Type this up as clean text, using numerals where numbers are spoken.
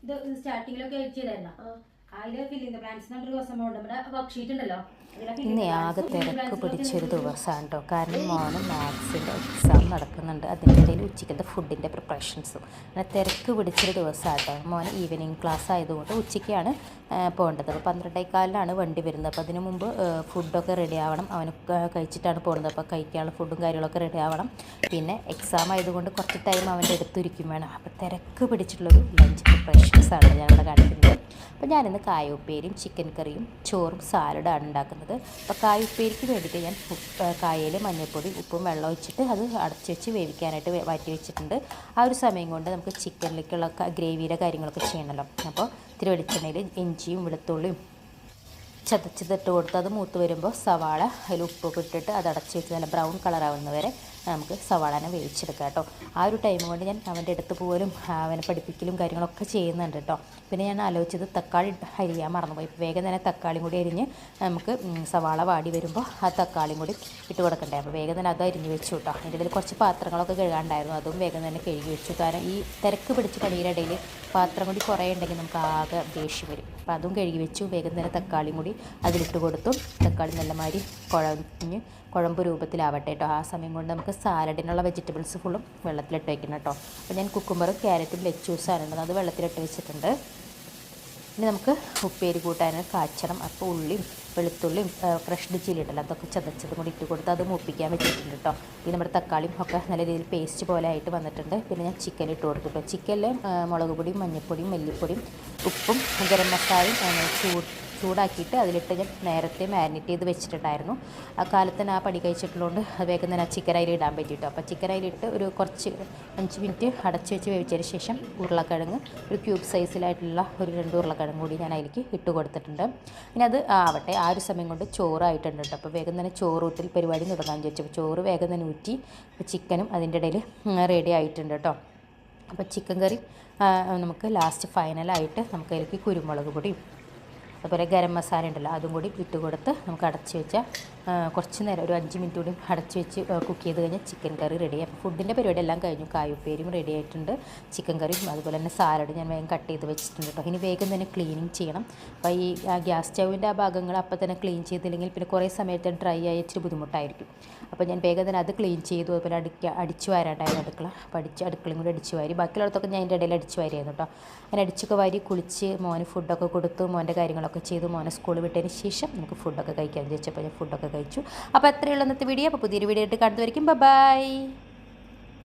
ഇത് സ്റ്റാർട്ടിങ്ങിലൊക്കെ എഡിറ്റ് ചെയ്തായിരുന്ന അതിൽ filling plans ഒരു സംഭവം ഉണ്ട് നമ്മുടെ വർക്ക് ഷീറ്റ് ഉണ്ടല്ലോ. ഇന്ന് ആകെ തിരക്ക് പിടിച്ചൊരു ദിവസമാണ് കേട്ടോ. കാരണം മോന് മാത്സിൻ്റെ എക്സാം നടക്കുന്നുണ്ട്. അതിൻ്റെ ഇടയിൽ ഉച്ചയ്ക്കത്തെ ഫുഡിൻ്റെ പ്രിപ്പറേഷൻസും അങ്ങനെ തിരക്ക് പിടിച്ചൊരു ദിവസമാണ് കേട്ടോ. മോന് ഈവനിങ് ക്ലാസ് ആയതുകൊണ്ട് ഉച്ചയ്ക്കാണ് പോകേണ്ടത്. അപ്പോൾ 12:15 വണ്ടി വരുന്നത്. അപ്പോൾ അതിന് മുമ്പ് ഫുഡൊക്കെ റെഡി ആവണം. അവനൊക്കെ കഴിച്ചിട്ടാണ് പോകുന്നത്. അപ്പോൾ കഴിക്കാനുള്ള ഫുഡും കാര്യങ്ങളൊക്കെ റെഡി ആവണം. പിന്നെ എക്സാം ആയതുകൊണ്ട് കുറച്ച് ടൈം അവൻ്റെ അടുത്തിരിക്കും വേണം. അപ്പോൾ തിരക്ക് പിടിച്ചിട്ടുള്ളൊരു ലഞ്ച് പ്രിപ്പറേഷൻസാണ് ഞാനിവിടെ കാണിക്കുന്നത്. അപ്പോൾ ഞാനിന്ന് കായ ഉപ്പേരിയും ചിക്കൻ കറിയും ചോറും സാലഡാണ് ഉണ്ടാക്കുന്നത്. അപ്പോൾ കായ ഉപ്പേരിക്ക് വേണ്ടിയിട്ട് ഞാൻ കായയിൽ മഞ്ഞൾപ്പൊടി ഉപ്പും വെള്ളം ഒഴിച്ചിട്ട് അത് അടച്ചു വെച്ച് വേവിക്കാനായിട്ട് മാറ്റി വെച്ചിട്ടുണ്ട്. ആ ഒരു സമയം കൊണ്ട് നമുക്ക് ചിക്കനിലേക്കുള്ള ഗ്രേവിയുടെ കാര്യങ്ങളൊക്കെ ചെയ്യണമല്ലോ. അപ്പോൾ ഇത്തിരി വെളിച്ചെണ്ണയിൽ ഇഞ്ചിയും വെളുത്തുള്ളിയും ചതച്ചിട്ട് കൊടുത്ത് അത് മൂത്ത് വരുമ്പോൾ സവാള അതിൽ ഉപ്പൊക്കെ ഇട്ടിട്ട് അത് അടച്ച് വെച്ച് നല്ല ബ്രൗൺ കളറാവുന്നവരെ നമുക്ക് സവാളനെ വേവിച്ചെടുക്കാം കേട്ടോ. ആ ഒരു ടൈം കൊണ്ട് ഞാൻ അവൻ്റെ അടുത്ത് പോലും അവനെ പഠിപ്പിക്കലും കാര്യങ്ങളൊക്കെ ചെയ്യുന്നുണ്ട് കേട്ടോ. പിന്നെ ഞാൻ ആലോചിച്ചത് തക്കാളി അരിയാൻ മറന്നുപോയി. വേഗം തന്നെ തക്കാളിയും കൂടി അരിഞ്ഞ് നമുക്ക് സവാള വാടി വരുമ്പോൾ ആ തക്കാളിയും കൂടി ഇട്ട് കൊടുക്കണ്ടേ. അപ്പോൾ വേഗം തന്നെ അത് അരിഞ്ഞ് വെച്ചു കേട്ടോ. അതിൻ്റെ ഇടയിൽ കുറച്ച് പാത്രങ്ങളൊക്കെ കഴുകാണ്ടായിരുന്നു. അതും വേഗം തന്നെ കഴുകി വെച്ചു. കാരണം ഈ തിരക്ക് പിടിച്ച് പണിയുടെ ഇടയിൽ പാത്രം കൂടി കുറേ ഉണ്ടെങ്കിൽ നമുക്ക് ആകെ ദേഷ്യം വരും. അപ്പോൾ അതും കഴുകി വെച്ചു. വേഗം തന്നെ തക്കാളിയും കൂടി അതിലിട്ട് കൊടുത്തു. തക്കാളി നല്ലമാതിരി കുഴമ്പ് രൂപത്തിലാവട്ടെ കേട്ടോ. ആ സമയം കൊണ്ട് നമുക്ക് സാലഡിനുള്ള വെജിറ്റബിൾസ് ഫുള്ളും വെള്ളത്തിലിട്ട് വയ്ക്കണം കേട്ടോ. അപ്പോൾ ഞാൻ കുക്കുംബറും ക്യാരറ്റും ലെറ്റ്യൂസാണ് അത് വെള്ളത്തിലിട്ട് വെച്ചിട്ടുണ്ട്. ഇനി നമുക്ക് ഉപ്പേരി കൂട്ടാൻ കാച്ചണം. അപ്പോൾ ഉള്ളിയും വെളുത്തുള്ളിയും ഫ്രഷ് ചില്ലി ഉണ്ടല്ലോ അതൊക്കെ ചതച്ചതും കൂടി ഇട്ട് കൊടുത്ത് അത് മൂപ്പിക്കാൻ വെച്ചിട്ടുണ്ട് കേട്ടോ. പിന്നെ നമ്മുടെ തക്കാളിയും ഒക്കെ നല്ല രീതിയിൽ പേസ്റ്റ് പോലെ ആയിട്ട് വന്നിട്ടുണ്ട്. പിന്നെ ഞാൻ ചിക്കൻ ഇട്ട് കൊടുത്തു കേട്ടോ. ചിക്കനിൽ മുളക് പൊടിയും മഞ്ഞൾപ്പൊടിയും മല്ലിപ്പൊടിയും ഉപ്പും ഗരം മസാലയും ചൂടാക്കിയിട്ട് അതിലിട്ട് ഞാൻ നേരത്തെ മാരിനേറ്റ് ചെയ്ത് വെച്ചിട്ടുണ്ടായിരുന്നു. ആ കാലത്തിന് ആ പടി കഴിച്ചിട്ടുള്ളതുകൊണ്ട് വേഗം തന്നെ ആ ചിക്കൻ അതിൽ ഇടാൻ പറ്റിയിട്ടോ. അപ്പോൾ ചിക്കൻ അതിലിട്ട് ഒരു കുറച്ച് 5 മിനിറ്റ് അടച്ച് വെച്ച് വേവിച്ചതിന് ശേഷം ഉരുളക്കിഴങ്ങ് ഒരു ക്യൂബ് സൈസിലായിട്ടുള്ള ഒരു 2 ഉരുളക്കിഴങ്ങ് കൂടി ഞാൻ അതിലേക്ക് ഇട്ട് കൊടുത്തിട്ടുണ്ട്. ഇനി അത് ആവട്ടെ. ആ ഒരു സമയം കൊണ്ട് ചോറായിട്ടുണ്ട് കേട്ടോ. അപ്പോൾ വേഗം തന്നെ ചോറ് ഊറ്റൽ പരിപാടി തുടങ്ങാമെന്ന് ചോദിച്ചു. അപ്പോൾ ചോറ് വേഗം തന്നെ ഊറ്റി ചിക്കനും അതിൻ്റെ ഇടയിൽ റെഡി ആയിട്ടുണ്ട് കേട്ടോ. അപ്പോൾ ചിക്കൻ കറി നമുക്ക് ലാസ്റ്റ് ഫൈനലായിട്ട് നമുക്ക് അതിലേക്ക് കുരുമുളക് പൊടിയും അതുപോലെ ഗരം മസാല ഉണ്ടല്ലോ അതും കൂടി ഇട്ട് കൊടുത്ത് നമുക്ക് അടച്ച് വെച്ചാൽ കുറച്ച് നേരം ഒരു 5 മിനിറ്റ് കൂടി അടച്ച് വെച്ച് കുക്ക് ചെയ്ത് കഴിഞ്ഞാൽ ചിക്കൻ കറി റെഡിയായി. അപ്പോൾ ഫുഡിൻ്റെ പരിപാടി എല്ലാം കഴിഞ്ഞു. കായുപ്പേരിയും റെഡി ആയിട്ടുണ്ട്. ചിക്കൻ കറിയും അതുപോലെ തന്നെ സാലഡ് ഞാൻ വേഗം കട്ട് ചെയ്ത് വെച്ചിട്ടുണ്ട് കേട്ടോ. ഇനി വേഗം തന്നെ ക്ലീനിങ് ചെയ്യണം. അപ്പോൾ ഈ ഗ്യാസ് സ്റ്റൗവിൻ്റെ ആ ഭാഗങ്ങൾ അപ്പോൾ തന്നെ ക്ലീൻ ചെയ്തില്ലെങ്കിൽ പിന്നെ കുറേ സമയത്ത് ഡ്രൈ ആയി ഇച്ചിരി ബുദ്ധിമുട്ടായിരിക്കും. അപ്പോൾ ഞാൻ വേഗം തന്നെ അത് ക്ലീൻ ചെയ്തു. അതുപോലെ അടിച്ചു വാരാണ്ടായിരുന്നു അടുക്കള. അപ്പോൾ അടുക്കളയും കൂടി അടിച്ചു വാരി. ബാക്കിയുള്ളതൊക്കെ ഞാൻ അതിൻ്റെ ഇടയിൽ അടിച്ചു വാരിയായിരുന്നു കേട്ടോ. അങ്ങനെ അടിച്ചൊക്കെ വാരി കുളിച്ച് മോന് ഫുഡൊക്കെ കൊടുത്തു. മോൻ്റെ കാര്യങ്ങളൊക്കെ ചെയ്തു. മോനെ സ്കൂളിൽ വിട്ടതിന് ശേഷം നമുക്ക് ഫുഡൊക്കെ കഴിക്കാൻ ചോദിച്ചപ്പോൾ ഞാൻ ഫുഡൊക്കെ കഴിച്ചു. അപ്പോൾ അത്രയുള്ള ഇന്നത്തെ വീഡിയോ. അപ്പോൾ പുതിയൊരു വീഡിയോ ആയിട്ട് കാണുന്നതായിരിക്കും. ബൈ.